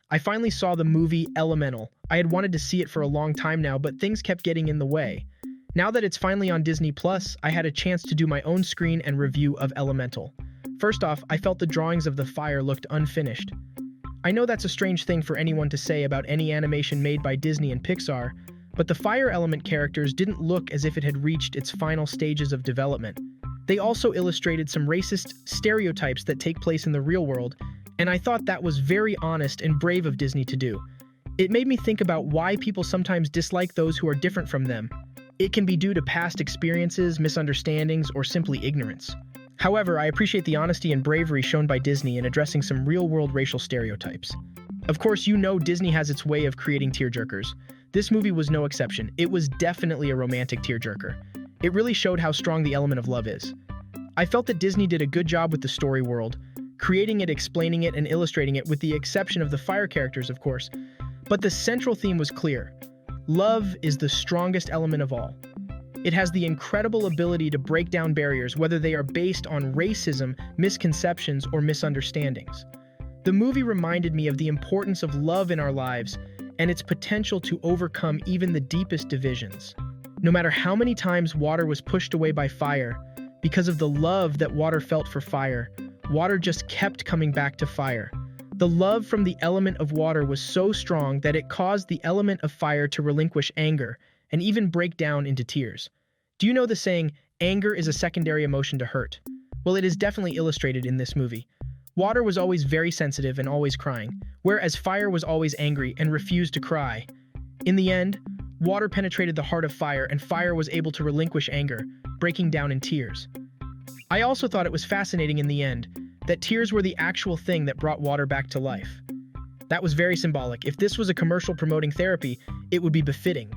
I finally saw the movie Elemental. I had wanted to see it for a long time now, but things kept getting in the way. Now that it's finally on Disney Plus, I had a chance to do my own screen and review of Elemental. First off, I felt the drawings of the fire looked unfinished. I know that's a strange thing for anyone to say about any animation made by Disney and Pixar, but the fire element characters didn't look as if it had reached its final stages of development. They also illustrated some racist stereotypes that take place in the real world, and I thought that was very honest and brave of Disney to do. It made me think about why people sometimes dislike those who are different from them. It can be due to past experiences, misunderstandings, or simply ignorance. However, I appreciate the honesty and bravery shown by Disney in addressing some real-world racial stereotypes. Of course, you know Disney has its way of creating tearjerkers. This movie was no exception. It was definitely a romantic tearjerker. It really showed how strong the element of love is. I felt that Disney did a good job with the story world, creating it, explaining it, and illustrating it, with the exception of the fire characters, of course. But the central theme was clear. Love is the strongest element of all. It has the incredible ability to break down barriers, whether they are based on racism, misconceptions, or misunderstandings. The movie reminded me of the importance of love in our lives and its potential to overcome even the deepest divisions. No matter how many times water was pushed away by fire, because of the love that water felt for fire, water just kept coming back to fire. The love from the element of water was so strong that it caused the element of fire to relinquish anger and even break down into tears. Do you know the saying, anger is a secondary emotion to hurt? Well, it is definitely illustrated in this movie. Water was always very sensitive and always crying, whereas fire was always angry and refused to cry. In the end, water penetrated the heart of fire, and fire was able to relinquish anger, breaking down in tears. I also thought it was fascinating in the end that tears were the actual thing that brought water back to life. That was very symbolic. If this was a commercial promoting therapy, it would be befitting.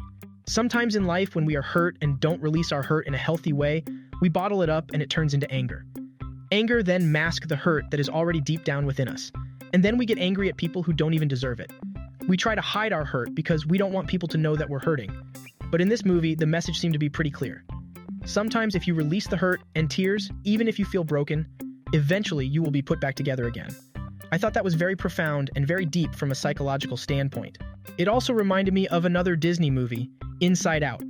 Sometimes in life, when we are hurt and don't release our hurt in a healthy way, we bottle it up and it turns into anger. Anger then masks the hurt that is already deep down within us. And then we get angry at people who don't even deserve it. We try to hide our hurt because we don't want people to know that we're hurting. But in this movie, the message seemed to be pretty clear. Sometimes if you release the hurt and tears, even if you feel broken, eventually you will be put back together again. I thought that was very profound and very deep from a psychological standpoint. It also reminded me of another Disney movie, Inside Out.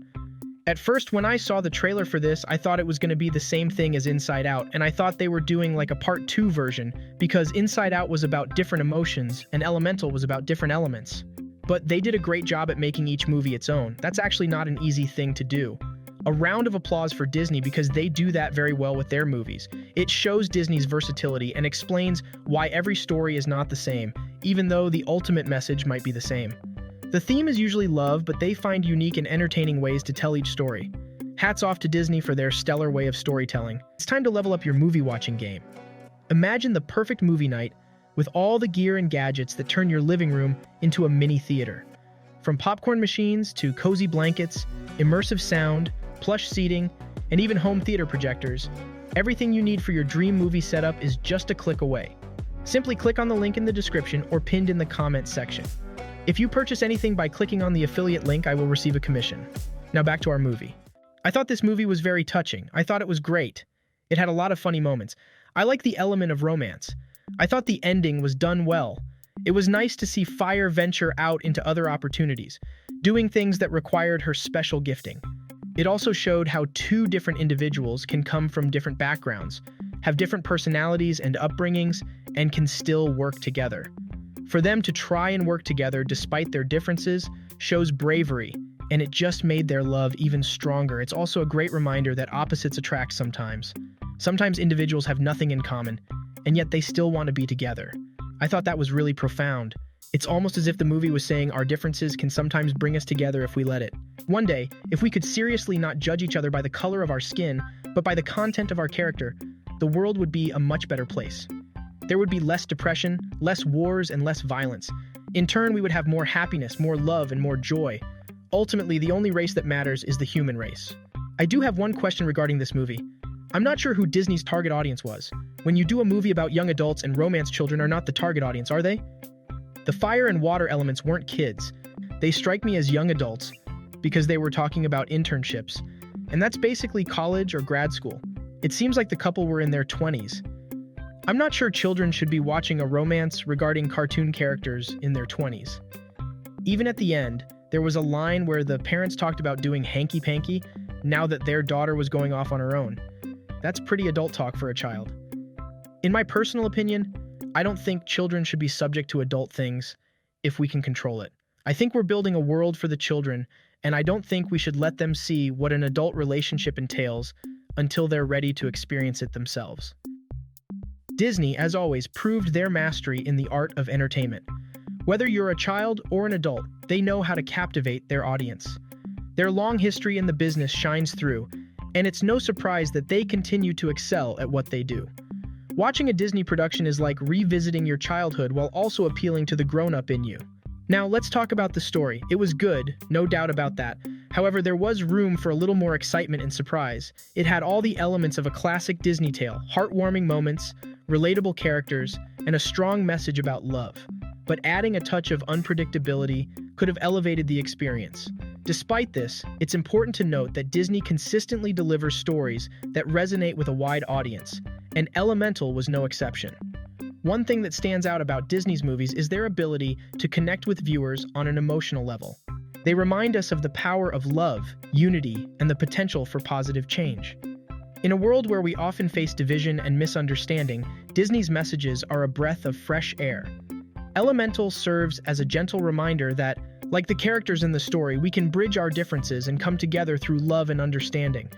At first, when I saw the trailer for this, I thought it was going to be the same thing as Inside Out, and I thought they were doing like a part 2 version, because Inside Out was about different emotions, and Elemental was about different elements. But they did a great job at making each movie its own. That's actually not an easy thing to do. A round of applause for Disney, because they do that very well with their movies. It shows Disney's versatility and explains why every story is not the same, even though the ultimate message might be the same. The theme is usually love, but they find unique and entertaining ways to tell each story. Hats off to Disney for their stellar way of storytelling. It's time to level up your movie watching game. Imagine the perfect movie night with all the gear and gadgets that turn your living room into a mini theater. From popcorn machines to cozy blankets, immersive sound, plush seating, and even home theater projectors, everything you need for your dream movie setup is just a click away. Simply click on the link in the description or pinned in the comments section. If you purchase anything by clicking on the affiliate link, I will receive a commission. Now back to our movie. I thought this movie was very touching. I thought it was great. It had a lot of funny moments. I like the element of romance. I thought the ending was done well. It was nice to see Fire venture out into other opportunities, doing things that required her special gifting. It also showed how two different individuals can come from different backgrounds, have different personalities and upbringings, and can still work together. For them to try and work together despite their differences shows bravery, and it just made their love even stronger. It's also a great reminder that opposites attract sometimes. Sometimes individuals have nothing in common, and yet they still want to be together. I thought that was really profound. It's almost as if the movie was saying our differences can sometimes bring us together if we let it. One day, if we could seriously not judge each other by the color of our skin, but by the content of our character, the world would be a much better place. There would be less depression, less wars, and less violence. In turn, we would have more happiness, more love, and more joy. Ultimately, the only race that matters is the human race. I do have one question regarding this movie. I'm not sure who Disney's target audience was. When you do a movie about young adults and romance, children are not the target audience, are they? The fire and water elements weren't kids. They strike me as young adults because they were talking about internships, and that's basically college or grad school. It seems like the couple were in their 20s. I'm not sure children should be watching a romance regarding cartoon characters in their 20s. Even at the end, there was a line where the parents talked about doing hanky-panky now that their daughter was going off on her own. That's pretty adult talk for a child. In my personal opinion, I don't think children should be subject to adult things if we can control it. I think we're building a world for the children, and I don't think we should let them see what an adult relationship entails until they're ready to experience it themselves. Disney, as always, proved their mastery in the art of entertainment. Whether you're a child or an adult, they know how to captivate their audience. Their long history in the business shines through, and it's no surprise that they continue to excel at what they do. Watching a Disney production is like revisiting your childhood while also appealing to the grown-up in you. Now, let's talk about the story. It was good, no doubt about that. However, there was room for a little more excitement and surprise. It had all the elements of a classic Disney tale, heartwarming moments, relatable characters, and a strong message about love. But adding a touch of unpredictability could have elevated the experience. Despite this, it's important to note that Disney consistently delivers stories that resonate with a wide audience, and Elemental was no exception. One thing that stands out about Disney's movies is their ability to connect with viewers on an emotional level. They remind us of the power of love, unity, and the potential for positive change. In a world where we often face division and misunderstanding, Disney's messages are a breath of fresh air. Elemental serves as a gentle reminder that, like the characters in the story, we can bridge our differences and come together through love and understanding.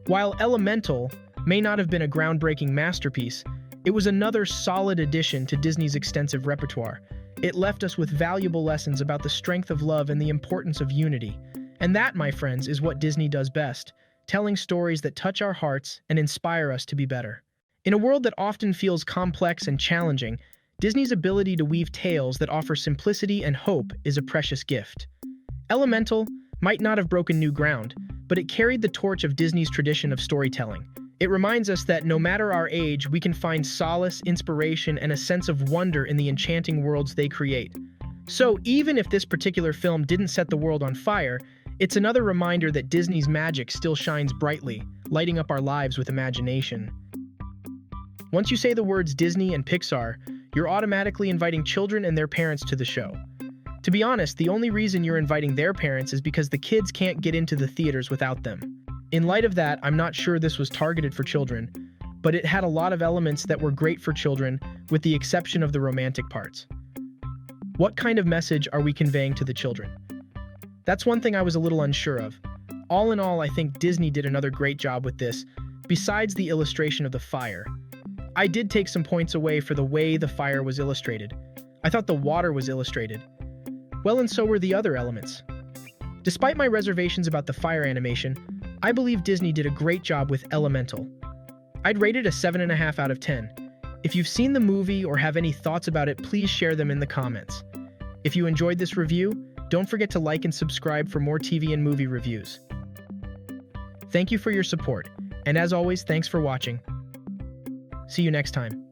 While Elemental may not have been a groundbreaking masterpiece, it was another solid addition to Disney's extensive repertoire. It left us with valuable lessons about the strength of love and the importance of unity. And that, my friends, is what Disney does best, telling stories that touch our hearts and inspire us to be better. In a world that often feels complex and challenging, Disney's ability to weave tales that offer simplicity and hope is a precious gift. Elemental might not have broken new ground, but it carried the torch of Disney's tradition of storytelling. It reminds us that no matter our age, we can find solace, inspiration, and a sense of wonder in the enchanting worlds they create. So even if this particular film didn't set the world on fire, it's another reminder that Disney's magic still shines brightly, lighting up our lives with imagination. Once you say the words Disney and Pixar, you're automatically inviting children and their parents to the show. To be honest, the only reason you're inviting their parents is because the kids can't get into the theaters without them. In light of that, I'm not sure this was targeted for children, but it had a lot of elements that were great for children, with the exception of the romantic parts. What kind of message are we conveying to the children? That's one thing I was a little unsure of. All in all, I think Disney did another great job with this, besides the illustration of the fire. I did take some points away for the way the fire was illustrated. I thought the water was illustrated. Well, and so were the other elements. Despite my reservations about the fire animation, I believe Disney did a great job with Elemental. I'd rate it a 7.5 out of 10. If you've seen the movie or have any thoughts about it, please share them in the comments. If you enjoyed this review, don't forget to like and subscribe for more TV and movie reviews. Thank you for your support, and as always, thanks for watching. See you next time.